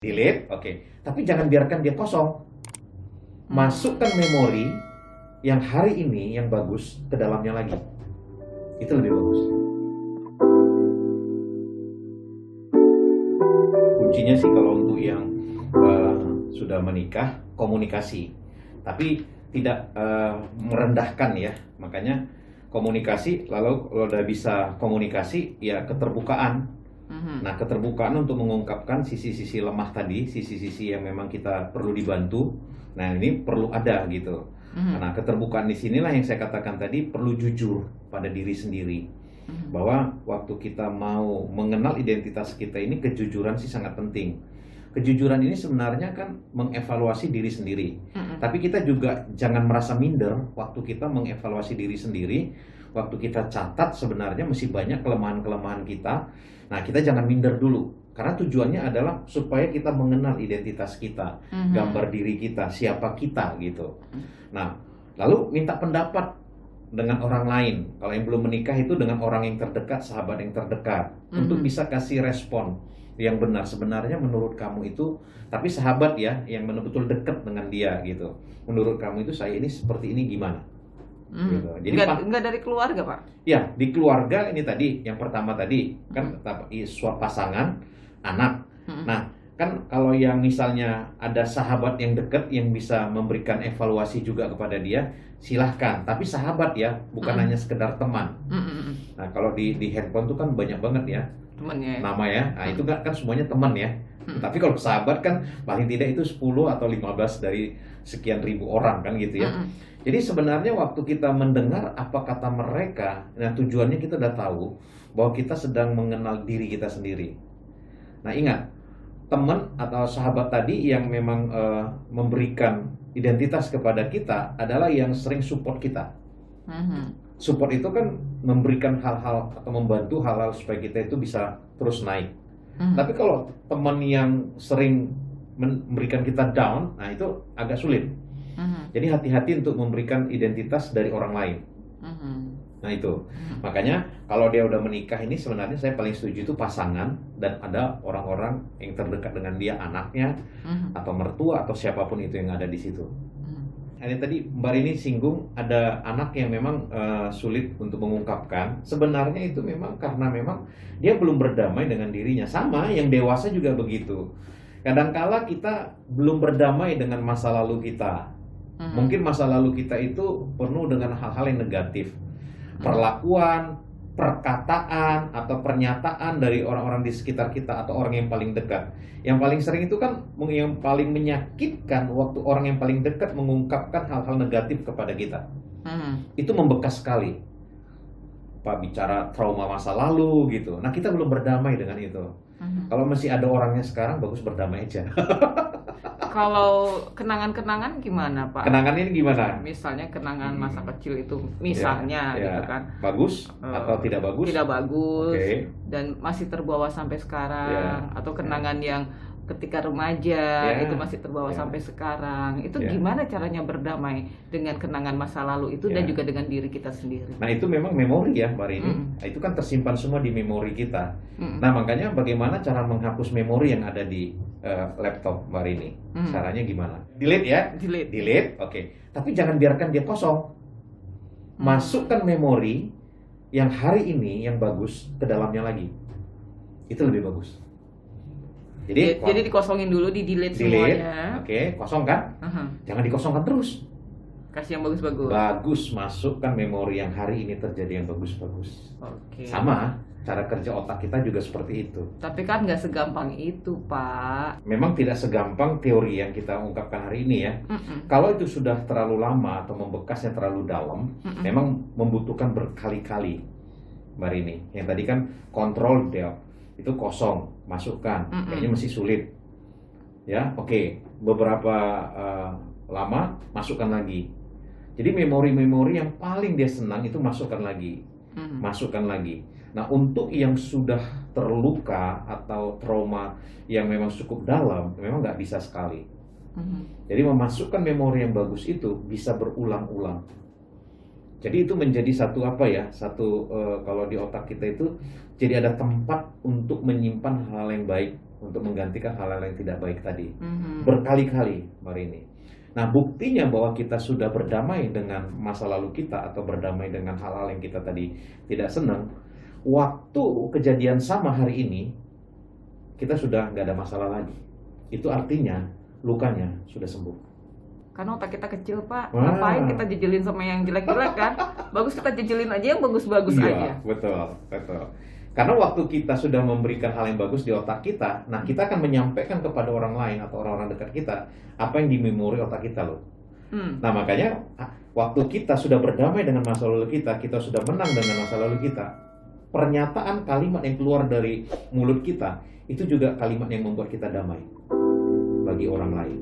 Delete, oke. Tapi jangan biarkan dia kosong. Masukkan memori yang hari ini yang bagus ke dalamnya lagi. Itu lebih bagus. Kuncinya sih kalau untuk yang sudah menikah, komunikasi. Tapi tidak merendahkan ya. Makanya komunikasi, lalu kalau udah bisa komunikasi, ya keterbukaan. Nah, keterbukaan untuk mengungkapkan sisi-sisi lemah tadi, sisi-sisi yang memang kita perlu dibantu. Nah, ini perlu ada gitu. Nah, keterbukaan di sinilah yang saya katakan tadi, perlu jujur pada diri sendiri. Bahwa waktu kita mau mengenal identitas kita ini, kejujuran sih sangat penting. Kejujuran ini sebenarnya kan mengevaluasi diri sendiri. Tapi kita juga jangan merasa minder waktu kita mengevaluasi diri sendiri. Waktu kita catat sebenarnya masih banyak kelemahan-kelemahan kita. Nah, kita jangan minder dulu. Karena tujuannya adalah supaya kita mengenal identitas kita, gambar diri kita, siapa kita gitu. Nah, lalu minta pendapat dengan orang lain. Kalau yang belum menikah itu dengan orang yang terdekat, sahabat yang terdekat. Untuk bisa kasih respon yang benar. Sebenarnya menurut kamu itu, tapi sahabat ya, yang betul-betul dekat dengan dia gitu. Menurut kamu itu saya ini seperti ini gimana? Gitu. Jadi Enggak dari keluarga, Pak? ya, di keluarga ini tadi, yang pertama tadi kan suatu pasangan, anak. Nah, kan kalau yang misalnya ada sahabat yang dekat yang bisa memberikan evaluasi juga kepada dia, silahkan. Tapi sahabat ya, bukan hanya sekedar teman. Nah, kalau di handphone tuh kan banyak banget ya Temennya. nama ya. Nah, itu kan semuanya teman ya. Tapi kalau sahabat kan paling tidak itu 10 atau 15 dari sekian ribu orang kan gitu ya. Jadi sebenarnya waktu kita mendengar apa kata mereka, nah tujuannya kita udah tahu bahwa kita sedang mengenal diri kita sendiri. Nah, ingat, teman atau sahabat tadi yang memang memberikan identitas kepada kita adalah yang sering support kita. Support itu kan memberikan hal-hal atau membantu hal-hal supaya kita itu bisa terus naik. Tapi kalau teman yang sering memberikan kita down, nah itu agak sulit. Jadi hati-hati untuk memberikan identitas dari orang lain. Nah itu, makanya kalau dia udah menikah ini sebenarnya saya paling setuju itu pasangan dan ada orang-orang yang terdekat dengan dia, anaknya atau mertua atau siapapun itu yang ada di situ. Ini tadi Mbak Rini singgung ada anak yang memang sulit untuk mengungkapkan. Sebenarnya itu memang karena memang dia belum berdamai dengan dirinya. Sama yang dewasa juga begitu. Kadangkala kita belum berdamai dengan masa lalu kita. Mungkin masa lalu kita itu penuh dengan hal-hal yang negatif. Perlakuan, perkataan, atau pernyataan dari orang-orang di sekitar kita atau orang yang paling dekat. Yang paling sering itu kan yang paling menyakitkan waktu orang yang paling dekat mengungkapkan hal-hal negatif kepada kita. Itu membekas sekali. Pak, bicara trauma masa lalu gitu. Nah, kita belum berdamai dengan itu. Kalau masih ada orangnya sekarang, bagus berdamai aja. Kalau kenangan-kenangan gimana, Pak? Kenangan ini gimana? Misalnya kenangan masa kecil itu, misalnya gitu kan. Bagus atau tidak bagus? Tidak bagus. Oke. Dan masih terbawa sampai sekarang. Atau kenangan yang ketika remaja itu masih terbawa sampai sekarang. Itu gimana caranya berdamai dengan kenangan masa lalu itu dan juga dengan diri kita sendiri? Nah, itu memang memori ya, Mbak Rini. Nah, itu kan tersimpan semua di memori kita. Nah, makanya bagaimana cara menghapus memori yang ada di laptop Mbak Rini? Caranya gimana? Delete ya? Delete, oke. Tapi jangan biarkan dia kosong. Masukkan memori yang hari ini yang bagus ke dalamnya lagi. Itu lebih bagus. Jadi dikosongin dulu, di-delete semuanya. Oke, kosong kan? Jangan dikosongkan terus. Kasih yang bagus-bagus. Bagus, masukkan memori yang hari ini terjadi yang bagus-bagus. Oke. Sama, cara kerja otak kita juga seperti itu. Tapi kan nggak segampang itu, Pak. Memang tidak segampang teori yang kita ungkapkan hari ini ya. Kalau itu sudah terlalu lama atau membekasnya terlalu dalam, memang membutuhkan berkali-kali, Mbak Rini. Yang tadi kan kontrol itu kosong, masukkan, kayaknya masih sulit. Ya, oke. Beberapa lama, masukkan lagi. Jadi memori-memori yang paling dia senang itu masukkan lagi. Masukkan lagi. Nah, untuk yang sudah terluka atau trauma yang memang cukup dalam, memang nggak bisa sekali. Jadi memasukkan memori yang bagus itu bisa berulang-ulang. Jadi itu menjadi satu kalau di otak kita itu jadi ada tempat untuk menyimpan hal yang baik untuk menggantikan hal-hal yang tidak baik tadi. Berkali-kali, Marini. Nah, buktinya bahwa kita sudah berdamai dengan masa lalu kita atau berdamai dengan hal-hal yang kita tadi tidak senang, waktu kejadian sama hari ini, kita sudah nggak ada masalah lagi. Itu artinya lukanya sudah sembuh. Karena otak kita kecil, Pak. Ngapain kita jejelin sama yang jelek-jelek kan? Bagus kita jejelin aja yang bagus-bagus aja. Iya, betul. Karena waktu kita sudah memberikan hal yang bagus di otak kita, nah kita akan menyampaikan kepada orang lain atau orang-orang dekat kita apa yang di memori otak kita loh. Nah makanya waktu kita sudah berdamai dengan masa lalu kita sudah menang dengan masa lalu kita, pernyataan kalimat yang keluar dari mulut kita itu juga kalimat yang membuat kita damai bagi orang lain.